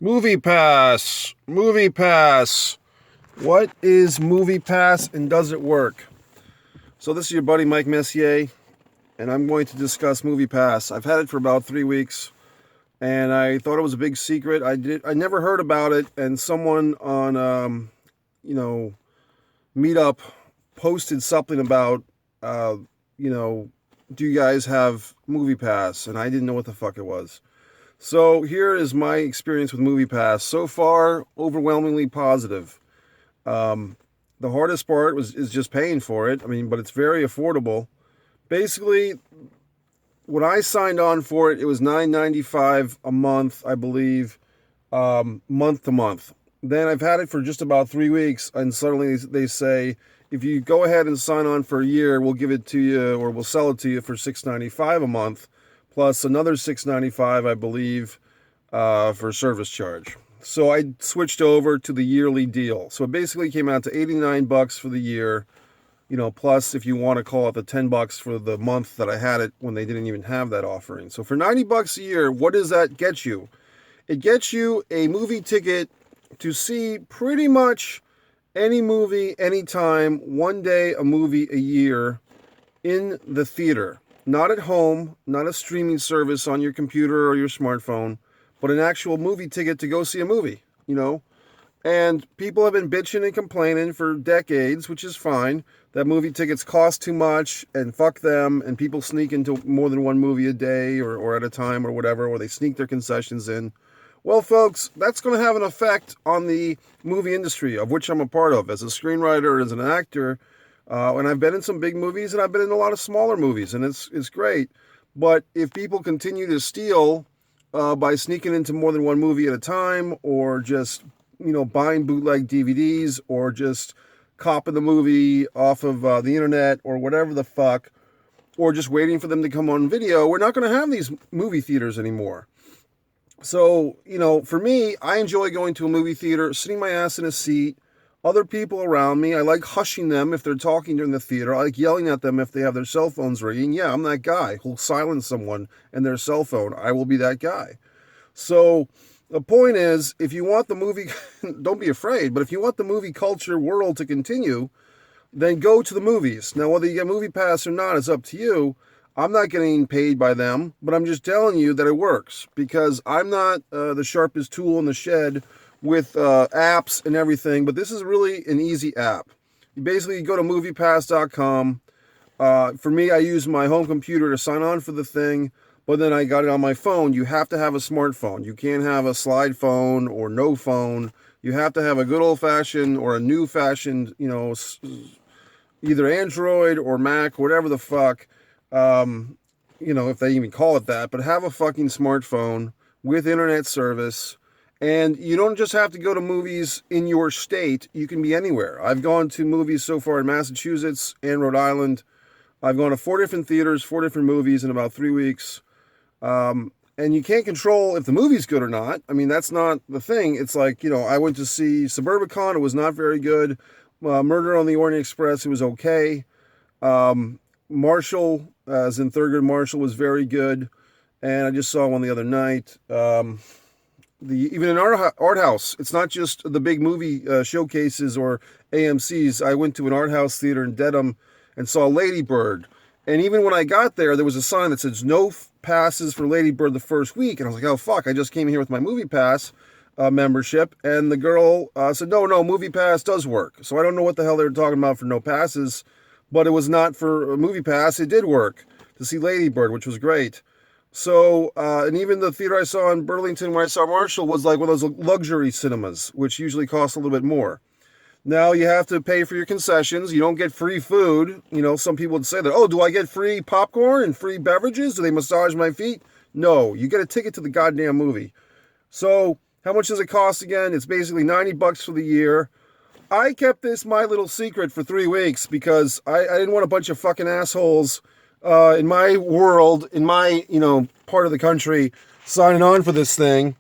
MoviePass. MoviePass. What is MoviePass and does it work? So this is your buddy Mike Messier, and I'm going to discuss MoviePass. I've had it for about 3 weeks, and I thought it was a big secret. I never heard about it, and someone on Meetup posted something about do you guys have MoviePass? And I didn't know what the fuck it was. So here is my experience with MoviePass. So far, overwhelmingly positive. The hardest part is just paying for it. But it's very affordable. Basically, when I signed on for it, it was $9.95 a month, I believe, month to month. Then I've had it for just about 3 weeks, and suddenly they say, if you go ahead and sign on for a year, we'll give it to you, or we'll sell it to you for $6.95 a month, plus another $6.95, I believe, for service charge. So I switched over to the yearly deal. So it basically came out to $89 for the year, plus if you want to call it the $10 for the month that I had it when they didn't even have that offering. So for $90 a year, what does that get you? It gets you a movie ticket to see pretty much any movie, anytime, one day a movie a year in the theater. Not at home, not a streaming service on your computer or your smartphone, but an actual movie ticket to go see a movie, And people have been bitching and complaining for decades, which is fine, that movie tickets cost too much and fuck them, and people sneak into more than one movie a day or at a time or whatever, or they sneak their concessions in. Well, folks, that's going to have an effect on the movie industry, of which I'm a part of as a screenwriter, as an actor. And I've been in some big movies, and I've been in a lot of smaller movies, and it's great. But if people continue to steal by sneaking into more than one movie at a time, or just, buying bootleg DVDs, or just copping the movie off of the internet, or whatever the fuck, or just waiting for them to come on video, we're not going to have these movie theaters anymore. So, for me, I enjoy going to a movie theater, sitting my ass in a seat, other people around me. I like hushing them if they're talking during the theater. I like yelling at them if they have their cell phones ringing. Yeah, I'm that guy who'll silence someone and their cell phone. I will be that guy. So the point is, if you want the movie, don't be afraid, but if you want the movie culture world to continue, then go to the movies. Now, whether you get MoviePass or not is up to you. I'm not getting paid by them, but I'm just telling you that it works, because I'm not the sharpest tool in the shed with apps and everything, but this is really an easy app. You basically go to MoviePass.com. For me, I use my home computer to sign on for the thing, but then I got it on my phone. You have to have a smartphone. You can't have a slide phone or no phone. You have to have a good old-fashioned or a new-fashioned, either Android or Mac, whatever the fuck. If they even call it that, but have a fucking smartphone with internet service. And you don't just have to go to movies in your state. You can be anywhere. I've gone to movies so far in Massachusetts and Rhode Island. I've gone to 4 different theaters, 4 different movies in about 3 weeks. And you can't control if the movie's good or not. That's not the thing. It's like, I went to see Suburbicon. It was not very good. Murder on the Orient Express. It was okay. Marshall, as in Thurgood Marshall, was very good, and I just saw one the other night. Even in art house, it's not just the big movie showcases or AMCs. I went to an art house theater in Dedham and saw Lady Bird, and even when I got there was a sign that says no passes for Lady Bird the first week, and I was like, oh fuck, I just came here with my MoviePass membership, and the girl said, no, MoviePass does work. So I don't know what the hell they were talking about for no passes. But it was not for MoviePass. It did work to see Lady Bird, which was great. So, and even the theater I saw in Burlington where I saw Marshall was like one of those luxury cinemas, which usually cost a little bit more. Now you have to pay for your concessions. You don't get free food. Some people would say that, oh, do I get free popcorn and free beverages? Do they massage my feet? No, you get a ticket to the goddamn movie. So how much does it cost again? It's basically $90 for the year. I kept this my little secret for 3 weeks because I didn't want a bunch of fucking assholes in my world, in my, part of the country, signing on for this thing.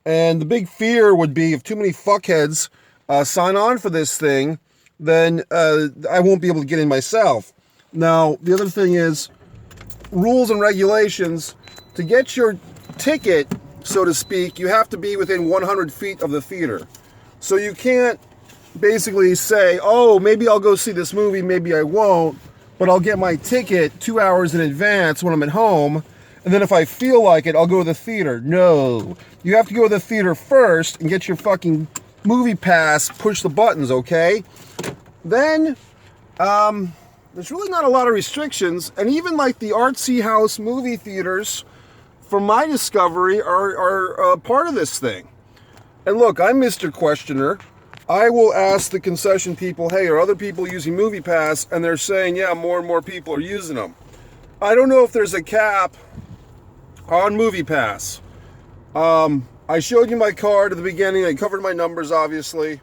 And the big fear would be if too many fuckheads sign on for this thing, then I won't be able to get in myself. Now, the other thing is rules and regulations. To get your ticket so to speak, you have to be within 100 feet of the theater. So you can't basically say, oh, maybe I'll go see this movie, maybe I won't, but I'll get my ticket 2 hours in advance when I'm at home, and then if I feel like it, I'll go to the theater. No. You have to go to the theater first and get your fucking MoviePass, push the buttons, okay? Then, there's really not a lot of restrictions, and even like the artsy house movie theaters, from my discovery, are part of this thing. And look, I'm Mr. Questioner. I will ask the concession people, hey, are other people using MoviePass? And they're saying, yeah, more and more people are using them. I don't know if there's a cap on MoviePass. I showed you my card at the beginning. I covered my numbers, obviously.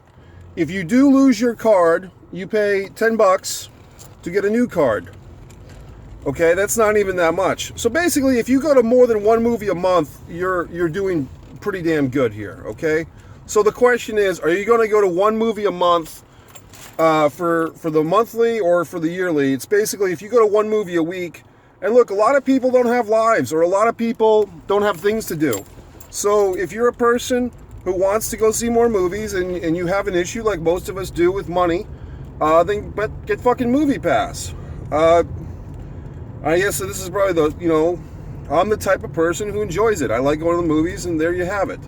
If you do lose your card, you pay $10 to get a new card. Okay, that's not even that much. So basically, if you go to more than one movie a month, you're doing pretty damn good here, okay? So the question is, are you going to go to one movie a month for the monthly or for the yearly? It's basically, if you go to one movie a week, and look, a lot of people don't have lives, or a lot of people don't have things to do. So if you're a person who wants to go see more movies and you have an issue like most of us do with money, then get fucking MoviePass. I guess this is probably I'm the type of person who enjoys it. I like going to the movies, and there you have it.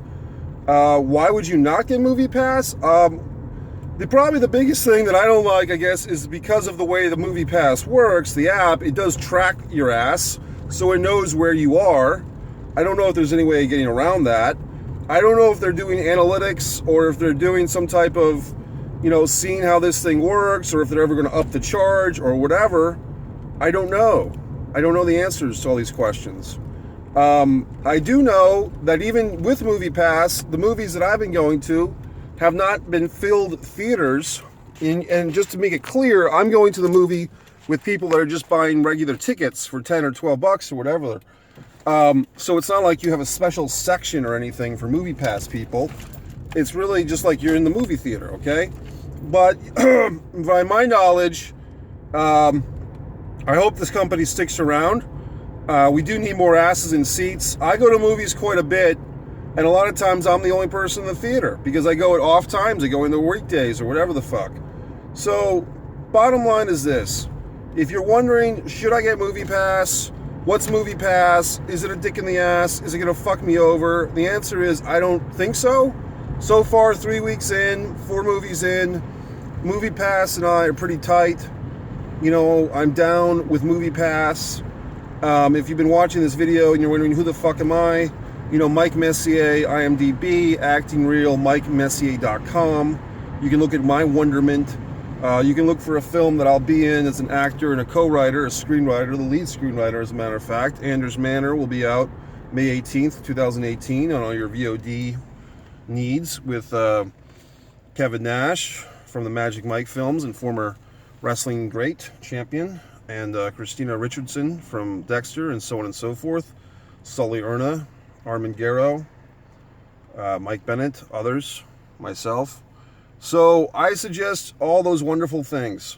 Why would you not get MoviePass? Probably the biggest thing that I don't like, I guess, is because of the way the MoviePass works, the app, it does track your ass, so it knows where you are. I don't know if there's any way of getting around that. I don't know if they're doing analytics or if they're doing some type of, seeing how this thing works, or if they're ever going to up the charge or whatever. I don't know. I don't know the answers to all these questions. I do know that even with MoviePass, the movies that I've been going to have not been filled theaters. And just to make it clear, I'm going to the movie with people that are just buying regular tickets for $10 or $12 or whatever. So it's not like you have a special section or anything for MoviePass people. It's really just like you're in the movie theater, okay? But by my knowledge, I hope this company sticks around. We do need more asses in seats. I go to movies quite a bit, and a lot of times I'm the only person in the theater because I go at off times. I go in the weekdays or whatever the fuck. So, bottom line is this. If you're wondering, should I get MoviePass? What's MoviePass? Is it a dick in the ass? Is it going to fuck me over? The answer is, I don't think so. So far, 3 weeks in, 4 movies in, MoviePass and I are pretty tight. I'm down with MoviePass. If you've been watching this video and you're wondering who the fuck am I, Mike Messier, IMDb, Acting Real, MikeMessier.com. You can look at my wonderment. You can look for a film that I'll be in as an actor and a co-writer, a screenwriter, the lead screenwriter, as a matter of fact. Anders Manor will be out May 18th, 2018 on all your VOD needs with Kevin Nash from the Magic Mike films and former wrestling great champion, and Christina Richardson from Dexter, and so on and so forth. Sully Erna, Armin Garrow, Mike Bennett, others, myself. So I suggest all those wonderful things.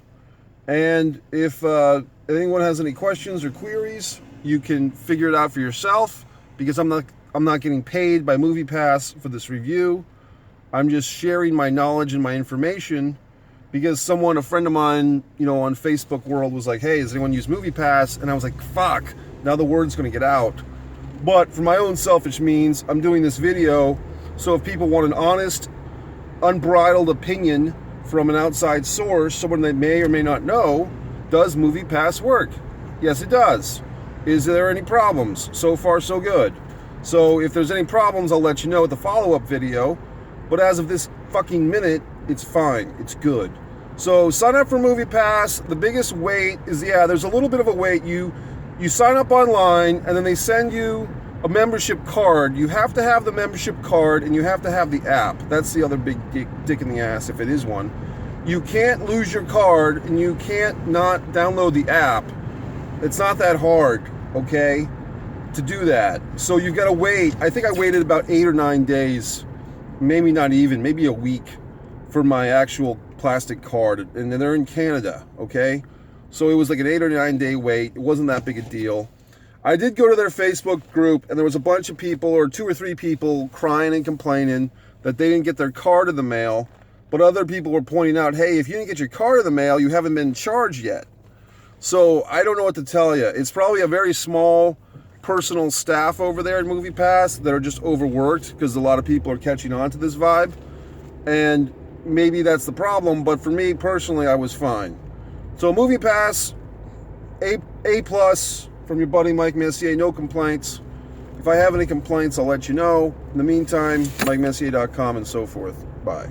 And if anyone has any questions or queries, you can figure it out for yourself, because I'm not getting paid by MoviePass for this review. I'm just sharing my knowledge and my information, because a friend of mine, on Facebook world was like, hey, does anyone use MoviePass? And I was like, fuck, now the word's going to get out. But for my own selfish means, I'm doing this video, so if people want an honest, unbridled opinion from an outside source, someone they may or may not know, does MoviePass work? Yes, it does. Is there any problems? So far, so good. So if there's any problems, I'll let you know at the follow-up video. But as of this fucking minute, it's fine. It's good. So sign up for MoviePass. The biggest wait is, there's a little bit of a wait. You sign up online, and then they send you a membership card. You have to have the membership card, and you have to have the app. That's the other big dick in the ass, if it is one. You can't lose your card, and you can't not download the app. It's not that hard, okay, to do that. So you've got to wait. I think I waited about 8 or 9 days, maybe not even, maybe a week, for my actual plastic card, and they're in Canada, okay? So it was like an 8 or 9 day wait. It wasn't that big a deal. I did go to their Facebook group, and there was a bunch of people, or 2 or 3 people, crying and complaining that they didn't get their card in the mail. But other people were pointing out, hey, if you didn't get your card in the mail, you haven't been charged yet. So I don't know what to tell you. It's probably a very small personal staff over there at MoviePass that are just overworked because a lot of people are catching on to this vibe. And maybe that's the problem, but for me personally, I was fine. So MoviePass, A plus from your buddy Mike Messier, no complaints. If I have any complaints, I'll let you know. In the meantime, MikeMessier.com and so forth. Bye.